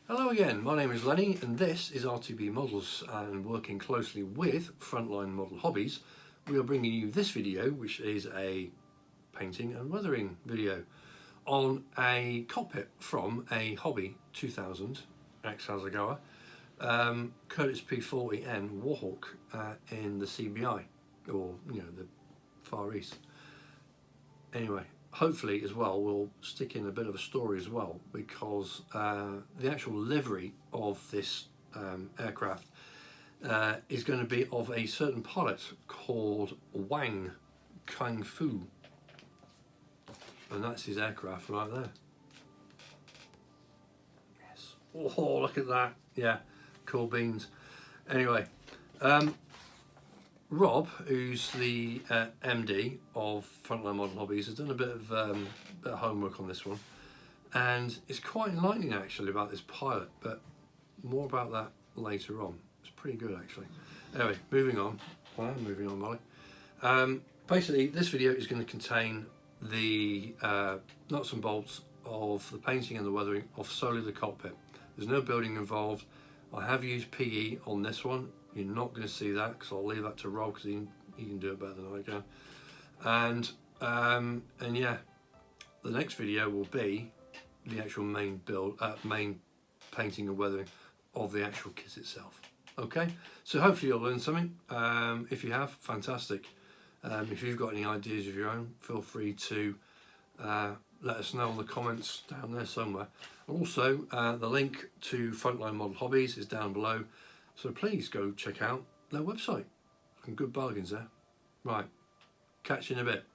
Hello again, my name is Lenny and this is R.T.B Models, and working closely with Frontline Model Hobbies, we are bringing you this video, which is a painting and weathering video on a cockpit from a Hobby2000 ex-Hasegawa Curtis P-40N Warhawk in the CBI, or the Far East. Anyway, hopefully as well we'll stick in a bit of a story as well, because the actual livery of this aircraft is going to be of a certain pilot called Wang Kung Fu, and that's his aircraft right there. Yes. Oh, look at that. Yeah, cool beans. Anyway, Rob, who's the MD of Frontline Model Hobbies, has done a bit of homework on this one, and it's quite enlightening actually about this pilot, but more about that later on. It's pretty good actually. Anyway, moving on. I am moving on, Molly. Basically, this video is going to contain the nuts and bolts of the painting and the weathering of solely the cockpit. There's no building involved. I have used PE on this one. You're not going to see that because I'll leave that to Rob, because he can do it better than I can. And yeah, the next video will be the actual main painting and weathering of the actual kit itself. Okay, so hopefully you'll learn something. If you have, fantastic. If you've got any ideas of your own, feel free to let us know in the comments down there somewhere. Also, the link to Frontline Model Hobbies is down below, so please go check out their website. Some good bargains there. Right, catch you in a bit.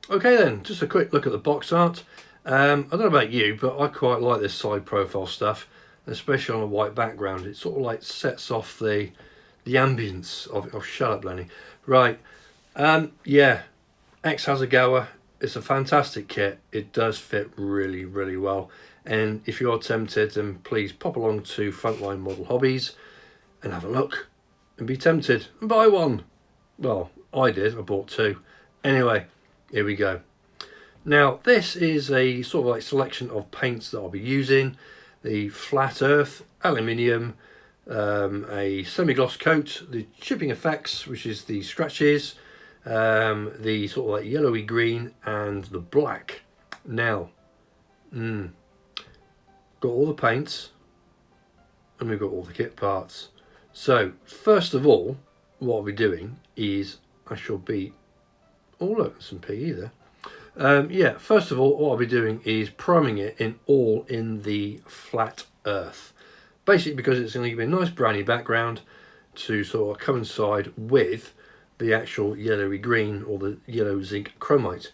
Okay then, just a quick look at the box art. I don't know about you, but I quite like this side profile stuff, especially on a white background. It sort of like sets off the ambience of oh, shut up, Lenny. Right, yeah, ex-Hasegawa. It's a fantastic kit. It does fit really, really well. And if you're tempted, then please pop along to Frontline Model Hobbies and have a look and be tempted and buy one. Well, I did. I bought two. Anyway, here we go. Now, this is a sort of like selection of paints that I'll be using. The flat earth, aluminium, a semi-gloss coat, the chipping effects, which is the scratches, the sort of like yellowy green, and the black. Now, got all the paints and we've got all the kit parts. So first of all, what I'll be doing is I shall be, oh look, some PE there. Yeah, first of all, what I'll be doing is priming it in the flat earth, basically because it's going to give me a nice browny background to sort of coincide with the actual yellowy green or the yellow zinc chromite.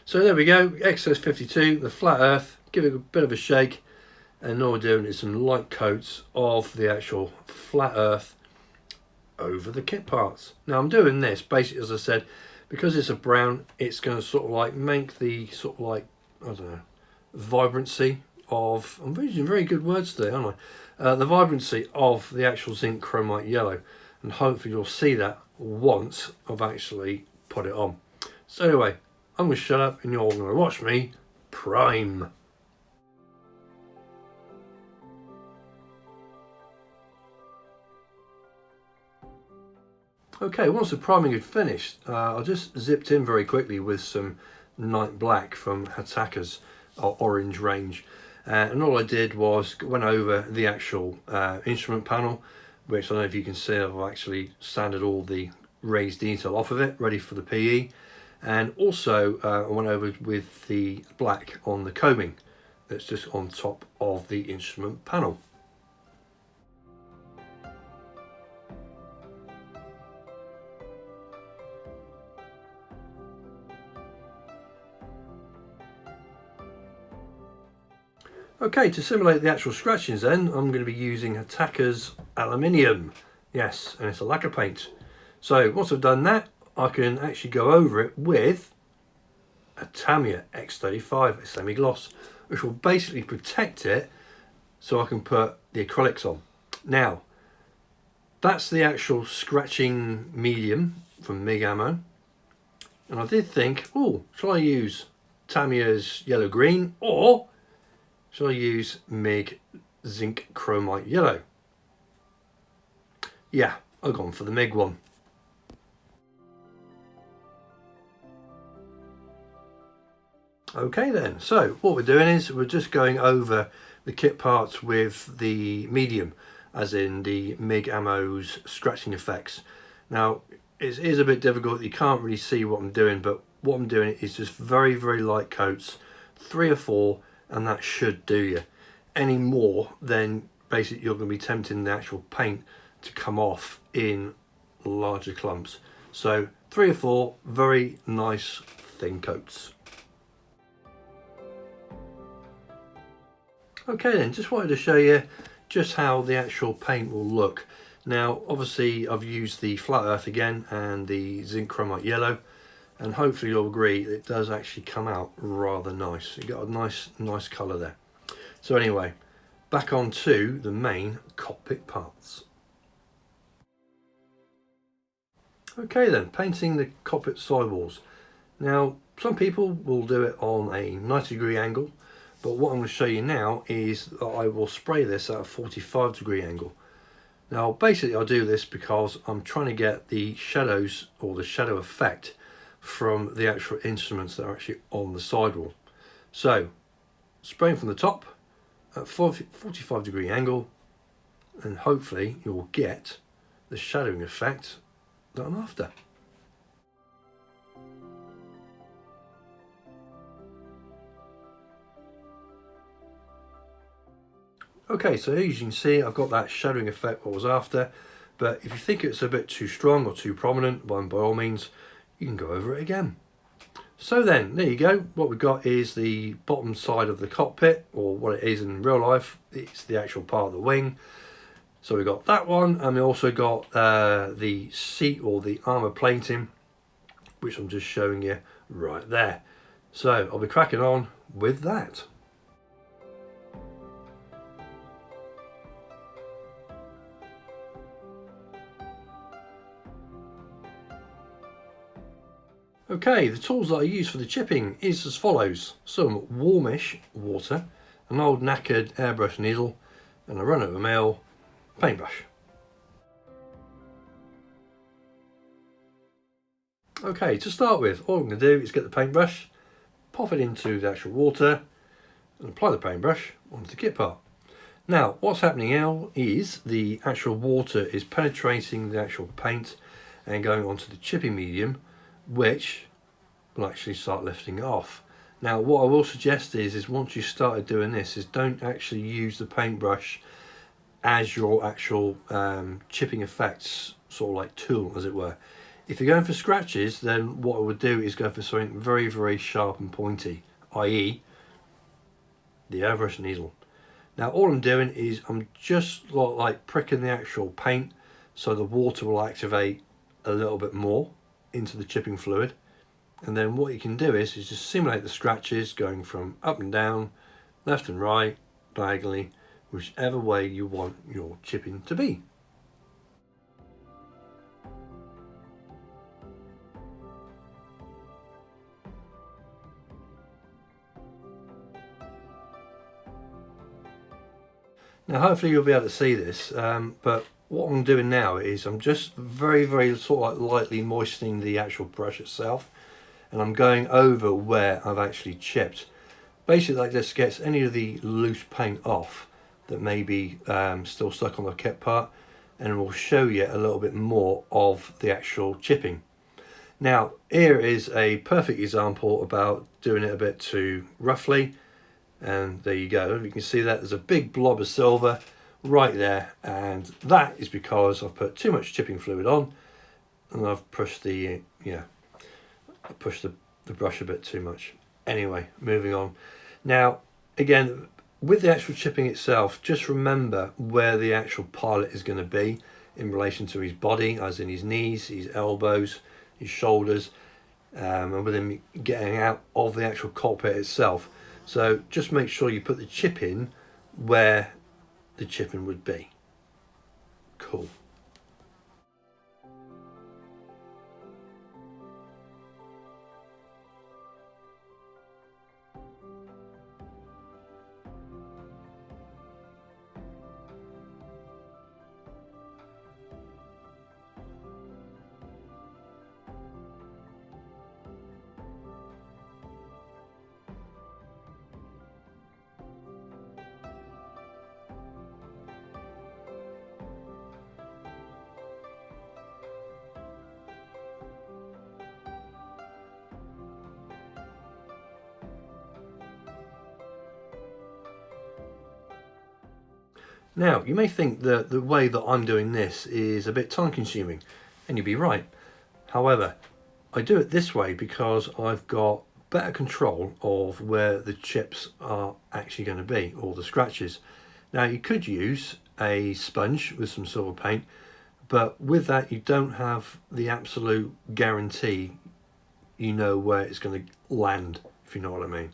So there we go, XS52, the flat earth. Give it a bit of a shake, and all we're doing is some light coats of the actual flat earth over the kit parts. Now I'm doing this basically, as I said, because it's a brown, it's going to sort of like make the sort of like, I don't know, vibrancy of, I'm using very good words today, aren't I? The vibrancy of the actual zinc chromite yellow, and hopefully you'll see that once I've actually put it on. So anyway, I'm going to shut up and you're all going to watch me prime. Okay, once the priming had finished, I just zipped in very quickly with some Night Black from Hataka's orange range. And all I did was went over the actual instrument panel, which I don't know if you can see, I've actually sanded all the raised detail off of it, ready for the PE. And also I went over with the black on the combing that's just on top of the instrument panel. Okay, to simulate the actual scratchings then, I'm going to be using Hataka's aluminium. Yes, and it's a lacquer paint. So once I've done that, I can actually go over it with a Tamiya X35, a semi-gloss, which will basically protect it so I can put the acrylics on. Now, that's the actual scratching medium from MIG Ammo. And I did think, oh, shall I use Tamiya's yellow green, or Shall I use MIG zinc chromite yellow? Yeah, I've gone for the MIG one. Okay then, so what we're doing is we're just going over the kit parts with the medium, as in the MIG ammo's scratching effects. Now it is a bit difficult, you can't really see what I'm doing, but what I'm doing is just very light coats, 3 or 4, and that should do you. Any more, then basically you're going to be tempting the actual paint to come off in larger clumps. So 3 or 4 very nice thin coats. Okay then, just wanted to show you just how the actual paint will look. Now obviously I've used the flat earth again and the zinc chromite yellow, and hopefully you'll agree it does actually come out rather nice. You got a nice colour there. So anyway, back on to the main cockpit parts. Okay then, painting the cockpit sidewalls. Now some people will do it on a 90-degree angle, but what I'm going to show you now is that I will spray this at a 45-degree angle. Now basically I do this because I'm trying to get the shadows or the shadow effect from the actual instruments that are actually on the sidewall. So spraying from the top at 45-degree angle, and hopefully you'll get the shadowing effect that I'm after. Okay, so as you can see, I've got that shadowing effect what I was after, but if you think it's a bit too strong or too prominent, then by all means, you can go over it again. So then, there you go. What we've got is the bottom side of the cockpit, or what it is in real life. It's the actual part of the wing. So we've got that one, and we also got the seat or the armour plating, which I'm just showing you right there. So I'll be cracking on with that. Okay, the tools that I use for the chipping is as follows: some warmish water, an old knackered airbrush needle, and a run-of-the-mill paintbrush. Okay, to start with, all I'm going to do is get the paintbrush, pop it into the actual water, and apply the paintbrush onto the kit part. Now, what's happening now is the actual water is penetrating the actual paint and going onto the chipping medium, which will actually start lifting it off. Now what I will suggest is once you started doing this is don't actually use the paintbrush as your actual chipping effects sort of like tool, as it were. If you're going for scratches, then what I would do is go for something very sharp and pointy, i.e. the airbrush needle. Now all I'm doing is I'm just like pricking the actual paint so the water will activate a little bit more into the chipping fluid, and then what you can do is just simulate the scratches going from up and down, left and right, diagonally, whichever way you want your chipping to be. Now hopefully you'll be able to see this, but what I'm doing now is I'm just very sort of like lightly moistening the actual brush itself, and I'm going over where I've actually chipped. Basically that just gets any of the loose paint off that may be still stuck on the kit part, and it will show you a little bit more of the actual chipping. Now here is a perfect example about doing it a bit too roughly, and there you go. You can see that there's a big blob of silver right there, and that is because I've put too much chipping fluid on and I've pushed the I pushed the brush a bit too much. Anyway, moving on. Now again, with the actual chipping itself, just remember where the actual pilot is going to be in relation to his body, as in his knees, his elbows, his shoulders, and with him getting out of the actual cockpit itself. So just make sure you put the chip in where the chipping would be. Cool. Now, you may think that the way that I'm doing this is a bit time consuming, and you'd be right. However, I do it this way because I've got better control of where the chips are actually going to be, or the scratches. Now, you could use a sponge with some silver paint, but with that you don't have the absolute guarantee you know where it's going to land, if you know what I mean.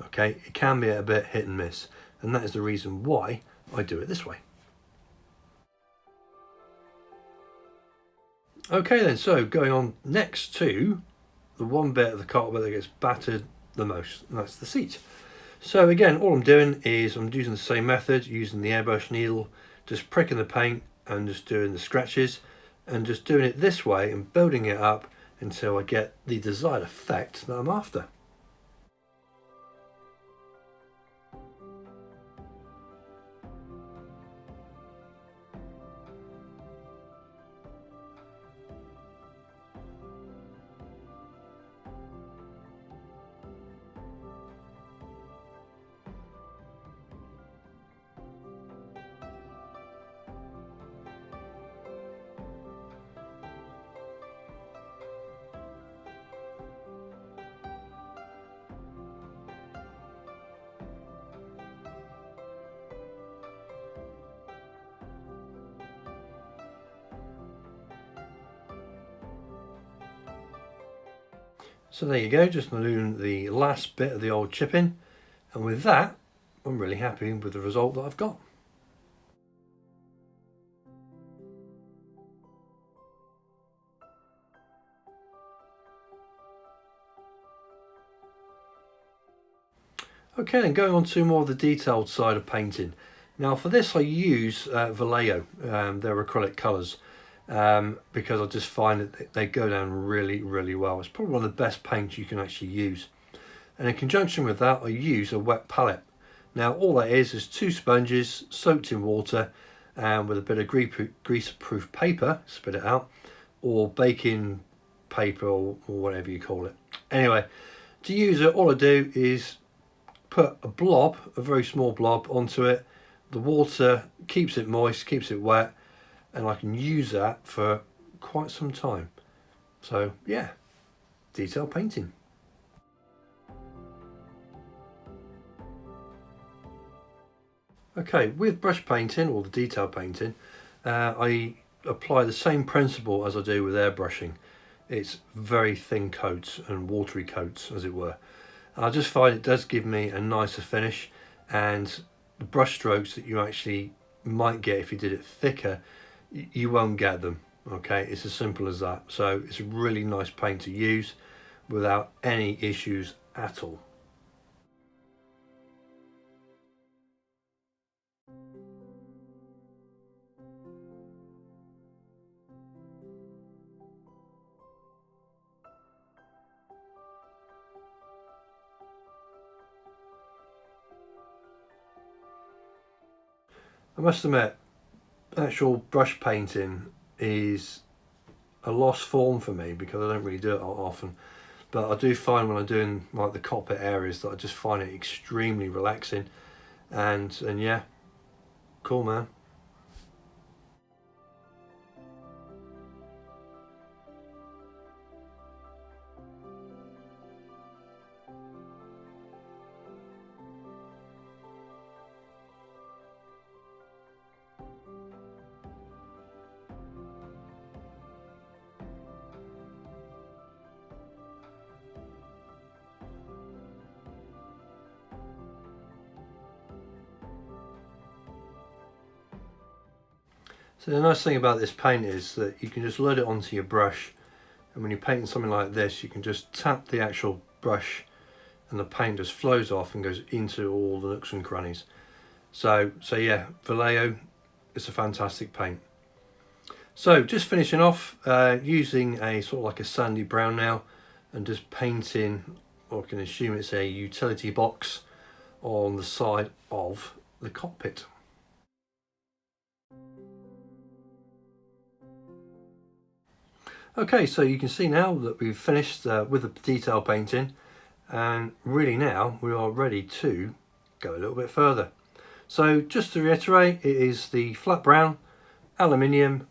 Okay, it can be a bit hit and miss, and that is the reason why I do it this way. Okay then, so going on next to the one bit of the cockpit that gets battered the most, and that's the seat. So again, all I'm doing is I'm using the same method, using the airbrush needle, just pricking the paint and just doing the scratches, and just doing it this way and building it up until I get the desired effect that I'm after. So there you go, just doing the last bit of the old chipping, and with that I'm really happy with the result that I've got. Okay, then going on to more of the detailed side of painting. Now for this I use Vallejo, they're acrylic colours, because I just find that they go down really well. It's probably one of the best paints you can actually use. And in conjunction with that I use a wet palette. Now all that is 2 sponges soaked in water and with a bit of grease-proof paper, spit it out, or baking paper or whatever you call it. Anyway, to use it, all I do is put a blob, a very small blob, onto it. The water keeps it moist, keeps it wet, and I can use that for quite some time. So yeah, detail painting. Okay, with brush painting or the detail painting, I apply the same principle as I do with airbrushing. It's very thin coats and watery coats, as it were. I just find it does give me a nicer finish, and the brush strokes that you actually might get if you did it thicker, you won't get them. Okay, it's as simple as that. So it's a really nice paint to use without any issues at all. I must admit, actual brush painting is a lost form for me because I don't really do it often. But I do find when I'm doing like the cockpit areas that I just find it extremely relaxing, and yeah, cool, man. So the nice thing about this paint is that you can just load it onto your brush, and when you're painting something like this you can just tap the actual brush and the paint just flows off and goes into all the nooks and crannies. So yeah, Vallejo is a fantastic paint. So just finishing off, using a sort of like a sandy brown now, and just painting, or I can assume it's a utility box, on the side of the cockpit. Okay, so you can see now that we've finished with the detail painting, and really now we are ready to go a little bit further. So just to reiterate, it is the flat brown, aluminium,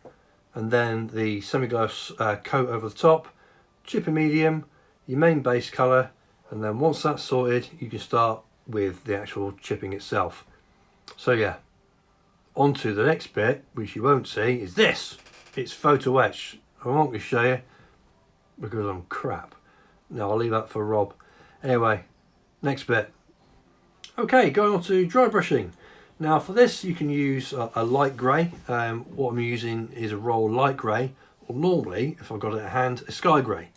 and then the semi-gloss coat over the top, chipper medium, your main base colour, and then once that's sorted you can start with the actual chipping itself. So yeah, on to the next bit, which you won't see, is this. It's photo etch. I won't be show you because I'm crap. No, I'll leave that for Rob. Anyway, next bit. Okay, going on to dry brushing. Now for this you can use a light grey. What I'm using is a roll light grey, or normally, if I've got it at hand, a sky grey.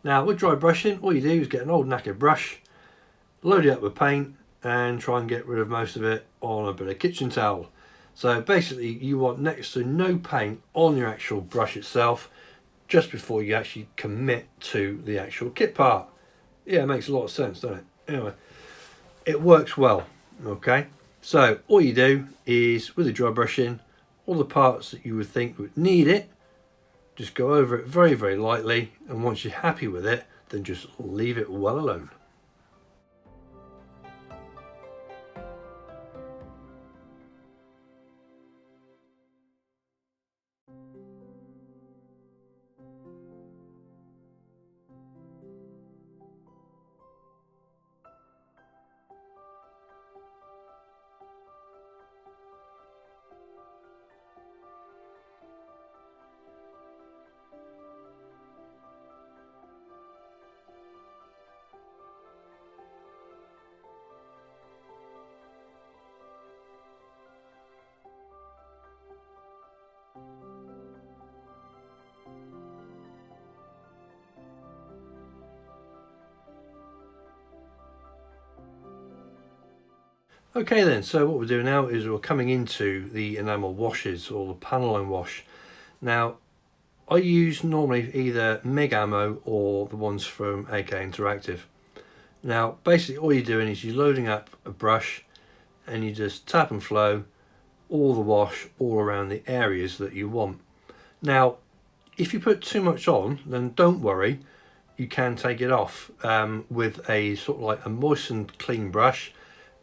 Now with dry brushing, all you do is get an old knackered brush, load it up with paint, and try and get rid of most of it on a bit of kitchen towel. So basically you want next to no paint on your actual brush itself just before you actually commit to the actual kit part. Yeah, it makes a lot of sense, doesn't it? Anyway, it works well, okay? So all you do is, with the dry brushing, all the parts that you would think would need it, just go over it very, very lightly, and once you're happy with it, then just leave it well alone. Okay then, so what we're doing now is we're coming into the enamel washes, or the panel line wash. Now I use normally either MIG ammo or the ones from AK Interactive. Now basically all you're doing is you're loading up a brush and you just tap and flow all the wash all around the areas that you want. Now if you put too much on, then don't worry, you can take it off with a sort of like a moistened clean brush.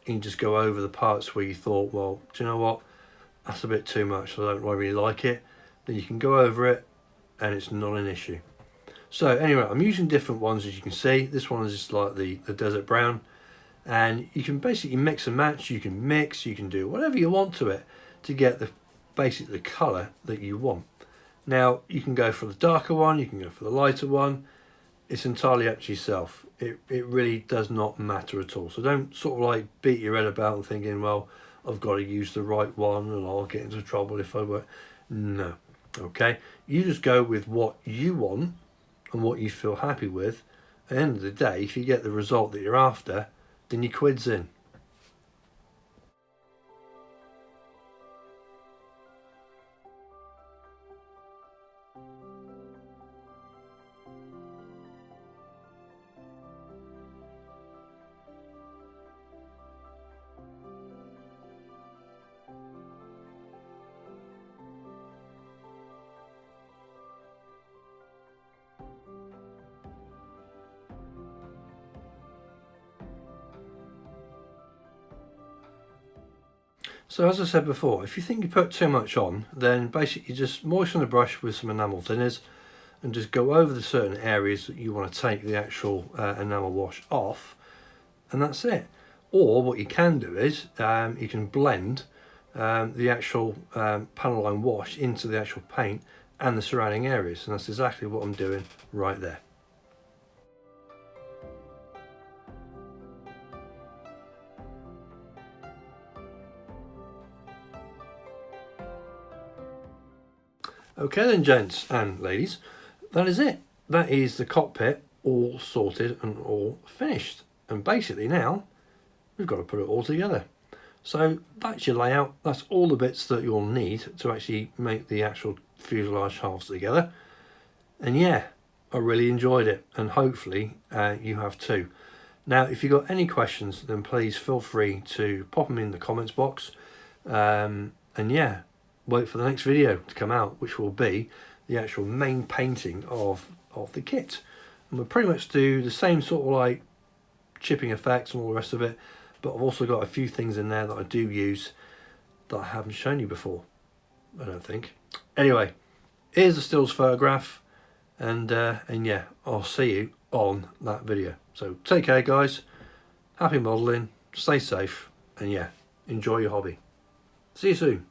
You can just go over the parts where you thought, well, do you know what, that's a bit too much, I don't really like it. Then you can go over it and it's not an issue. So anyway, I'm using different ones, as you can see. This one is just like the desert brown, and you can basically mix and match. You can mix, you can do whatever you want to it to get basically the colour that you want. Now you can go for the darker one, you can go for the lighter one. It's entirely up to yourself. It really does not matter at all. So don't sort of like beat your head about and thinking, well, I've got to use the right one and I'll get into trouble if I work. No. Okay, you just go with what you want and what you feel happy with. At the end of the day, if you get the result that you're after, then your quid's in. So as I said before, if you think you put too much on, then basically just moisten the brush with some enamel thinners and just go over the certain areas that you want to take the actual enamel wash off, and that's it. Or what you can do is you can blend the actual panel line wash into the actual paint and the surrounding areas, and that's exactly what I'm doing right there. Okay then, gents and ladies, that is it. That is the cockpit all sorted and all finished. And basically now we've got to put it all together. So that's your layout. That's all the bits that you'll need to actually make the actual fuselage halves together. And yeah, I really enjoyed it, and hopefully you have too. Now if you've got any questions, then please feel free to pop them in the comments box. And yeah, wait for the next video to come out, which will be the actual main painting of the kit. And we'll pretty much do the same sort of like chipping effects and all the rest of it, but I've also got a few things in there that I do use that I haven't shown you before, I don't think. Anyway, here's the stills photograph, and yeah, I'll see you on that video. So take care guys, happy modelling, stay safe, and yeah, enjoy your hobby. See you soon.